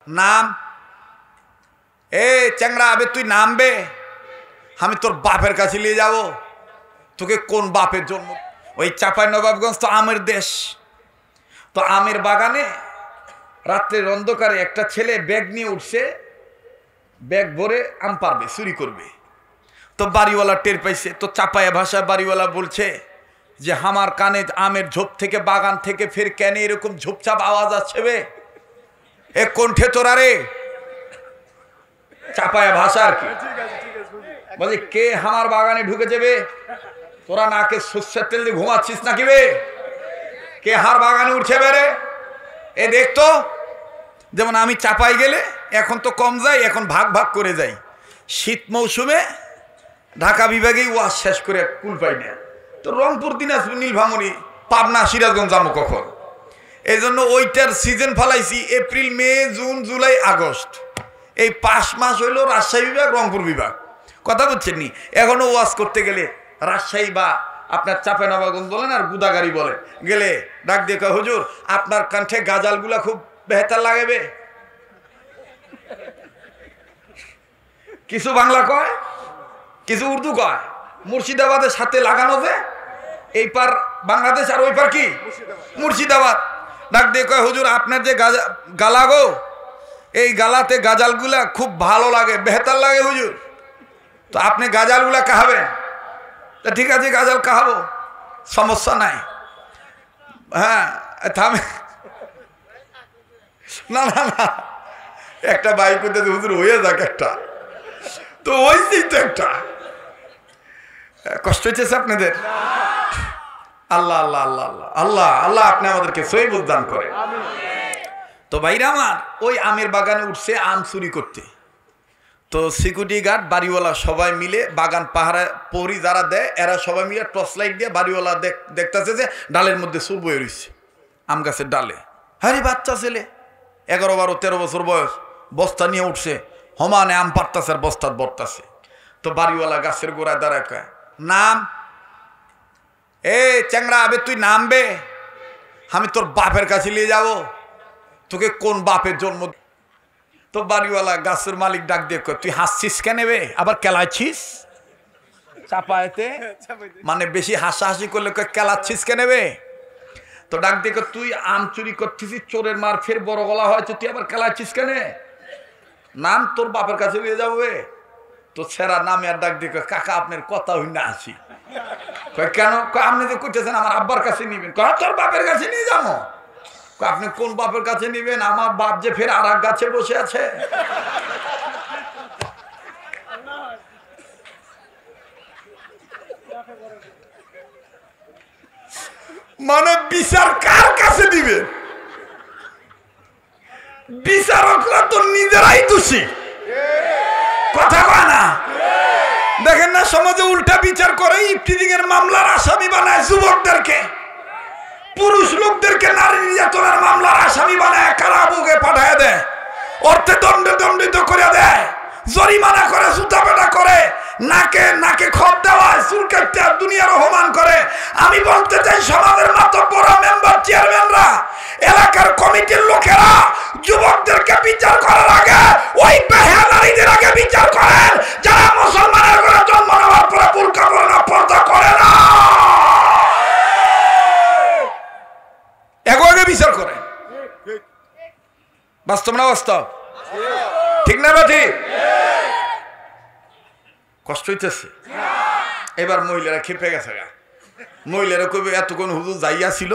নাম। এ চ্যাংড়া, আবে তুই নামবে, আমি তোর বাপের কাছে নিয়ে যাব। তোকে কোন বাপের জন্ম? ওই চাঁপাইনবাবগঞ্জ তো আমের দেশ। তো আমের বাগানে রাত্রের অন্ধকারে একটা ছেলে ব্যাগ নিয়ে উঠছে, ব্যাগ ভরে আম পারবে, চুরি করবে। তো বাড়িওয়ালা টের পাইছে। তো চাপায়া ভাষায় বাড়িওয়ালা বলছে যে আমার কানে আমের ঝোপ থেকে, বাগান থেকে ফের কেন এরকম ঝোপঝাপ আওয়াজ আসছে বে? এ কণ্ঠে তোরা রে? চাপায়া ভাষা আর কি বলে, কে আমার বাগানে ঢুকে যাবে? তোরা নাকে সর্ষের তেল দিয়ে ঘুমাচ্ছিস নাকি বে? কে হার বাগানে উঠছে বেরে? এ দেখতো, যেমন আমি চাপাই গেলে এখন তো কম যাই, এখন ভাগ ভাগ করে যাই। শীত মৌসুমে ঢাকা বিভাগেই ওয়াজ শেষ করে কুল পাই না। তো রংপুর, দিনাজপুর, নীলফামারী, পাবনা, সিরাজগঞ্জ যাবো কখন? এই জন্য ওইটার সিজন ফেলাইছি এপ্রিল, মে, জুন, জুলাই, আগস্ট। এই 5 মাস হইল রাজশাহী বিভাগ, রংপুর বিভাগ। কথা বলছেন নি? এখনো ওয়াজ করতে গেলে রাজশাহী বা আপনার চাঁপাইনবাবগঞ্জ বলেন আর গুদাগাড়ি বলেন, গেলে ডাক দিয়ে কয়, হুজুর আপনার কণ্ঠে গাজালগুলা খুব বেহতার লাগবে। কিছু বাংলা কয়, কিছু উর্দু কয়। মুর্শিদাবাদের সাথে লাগানো যে, এই পার বাংলাদেশ আর ওই পার কি মুর্শিদাবাদ। ডাক দিয়ে কয়, হুজুর আপনার যে গালা গো, এই গালাতে গাজালগুলা খুব ভালো লাগে, বেহতার লাগে হুজুর। তো আপনি গাজালগুলা কাহাবেন? তা ঠিক আছে, গাজাল কাহাবো, সমস্যা নাই। হ্যাঁ থামে না না না, একটা বাইক করতে হুজুর হয়ে যাক একটা, তো ওইটাই তো একটা কষ্ট হইতেছে আপনাদের। আল্লাহ আল্লাহ আল্লাহ আল্লাহ আল্লাহ আল্লাহ আপনি আমাদেরকে সহি বুঝদান করে। তো ভাইরা আমার, ওই আমের বাগানে উঠছে আম চুরি করতে। তো সিকিউরিটি গার্ড, বাড়িওয়ালা সবাই মিলে, বাগান পাহারা পরি যারা দেয়, এরা সবাই মিলে টর্চ লাইট দিয়ে বাড়িওয়ালা দেখতেছে যে ডালের মধ্যে চুর বয়ে রয়েছে, আম গাছের ডালে। হ্যাঁ, বাচ্চা ছেলে 11, 12, 13 বছর বয়স, বস্তা নিয়ে উঠছে, হমানে আম পারতাছে আর বস্তাত বর্তাছে। তো বাড়িওয়ালা গাছের গোড়ায় দাঁড়ায় কয়, নাম। এ চ্যাংড়া, আবে তুই নামবে, আমি তোর বাপের কাছে নিয়ে যাব। তোকে কোন বাপের জন্ম? তো বাড়িওয়ালা গাছের মালিক ডাক দিয়ে কয়, তুই হাসছিস কেন বে, আবার কেলাচ্ছিস? চাপাইতে মানে বেশি হাসাহাসি করলে কয়, কেলাচ্ছিস কেন বে? তো ডাক দিয়ে কয়, তুই আম চুরি করতেছিস, চোরের মার ফের বড় গলা হয়েছে, তুই আবার কেলাচ্ছিস কেন? নাম, তোর বাপের কাছে নিয়ে যাবো। তো ছেড়া নামে আর ডাক দিয়ে কয়, কাকা আপনার কথা হই না আসি। কয় কেন? কয় আপনি যে করতেছেন আমার আব্বার কাছে নিবেন। কয় তোর বাপের কাছে নিয়ে যাবো। আপনি কোন বাপের কাছে নিবেন? আমার বাপ যে ফের আর এক গাছে বসে আছে। মানে বিচার কার কাছে দিবে? বিচারকরা তো নিজেরাই দোষী, কথা কয় না? দেখেন না সমাজে উল্টা বিচার করে, ইফটিজিং এর মামলার আসামি বানায় যুবকদেরকে, পুরুষ লোকদেরকে নারী নির্যাতনের মামলার আসামি বানায় কারাভোগে পাঠায় দেয়, অর্থে দণ্ডিত করে দেয়, জরিমানা করে, জুতা পেটা করে, নাকে নাকে খত দেওয়ায়, চুল কাটতে দুনিয়ার অপমান করে। আমি বলতে চাই, সমাজের মাতব্বররা, মেম্বার, চেয়ারম্যানরা, এলাকার কমিটির লোকেরা যুবকদেরকে বিচার করার আগে ওই বেহায়া নারীদের আগে বিচার করেন, যারা মুসলমানের ঘরে জন্ম নেওয়ার পরে বুরকা পরে না, পর্দা করে না, আগে বিচার করেন। বাস্তব না বাস্তব? ঠিক না বাঠি? কষ্ট হইতেছে। এবার মহিলারা খেপে গেছে, মহিলারা কবে এতক্ষণ হুজুর যাইয়া ছিল,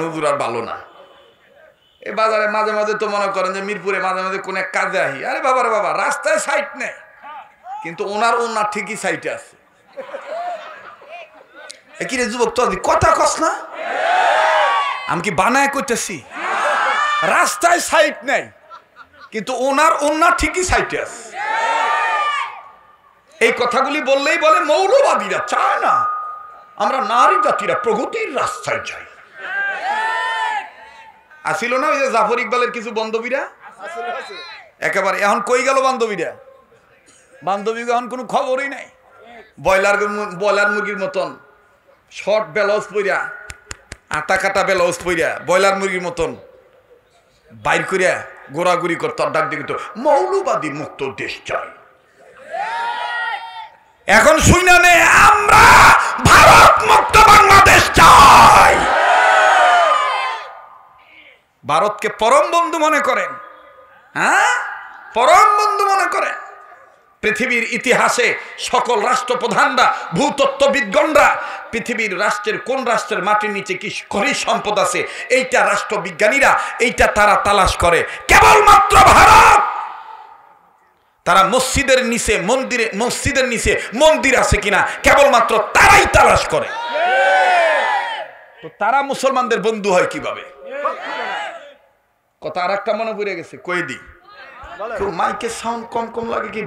হুজুর আর ভালো না। এই বাজারে মাঝে মাঝে তো মনে করেন যে মিরপুরে মাঝে মাঝে কোন এক কাজে আহি, আরে বাবার বাবা রাস্তায় সাইট নেই, কিন্তু ওনার ঠিকই সাইটে আছে। কি রে যুবক, তো কথা কস না, আমি কি বানায় করতেছি? রাস্তায় সাইট নেই, কিন্তু ওনার ঠিকই সাইটে আছে। এই কথাগুলি বললেই বলে মৌলবাদীরা চায় না আমরা নারী জাতিরা প্রগতির রাস্তায় যাই। আসিল না ওই যে জাফর ইকবালের কিছু বান্ধবীরা, একেবারে এখন কই গেল বান্ধবীরা? বান্ধবী এখন কোনো খবরই নাই। ব্রয়লার মুরগির মতন শর্ট ব্লাউজ পইরা, আটা কাটা ব্লাউজ পইরা, ব্রয়লার মুরগির মতন বাইর করিয়া গোড়াগুড়ি করতো আর ডাক দিকে তো মৌলবাদী মুক্ত দেশ চাই। এখন শুনে নে আমরা ভারত মুক্ত বাংলাদেশ চাই। ভারতকে পরম বন্ধু মনে করেন, হ্যাঁ পরম বন্ধু মনে করেন। পৃথিবীর ইতিহাসে সকল রাষ্ট্রপ্রধানরা, ভূতত্ত্ববিদগণরা পৃথিবীর রাষ্ট্রের কোন রাষ্ট্রের মাটির নিচে কি খনিজ সম্পদ আছে এইটা রাষ্ট্রবিজ্ঞানীরা এইটা তারা তালাশ করে। কেবলমাত্র ভারত তারা মসজিদের নিচে মসজিদের নিচে মন্দির আছে কিনা কেবলমাত্র তারাই তালাশ করে। তো তারা মুসলমানদের বন্ধু হয় কিভাবে? কথা আর একটা মনে পড়ে গেছে, কই দি। মাইকের সাউন্ড কম কম লাগে কি?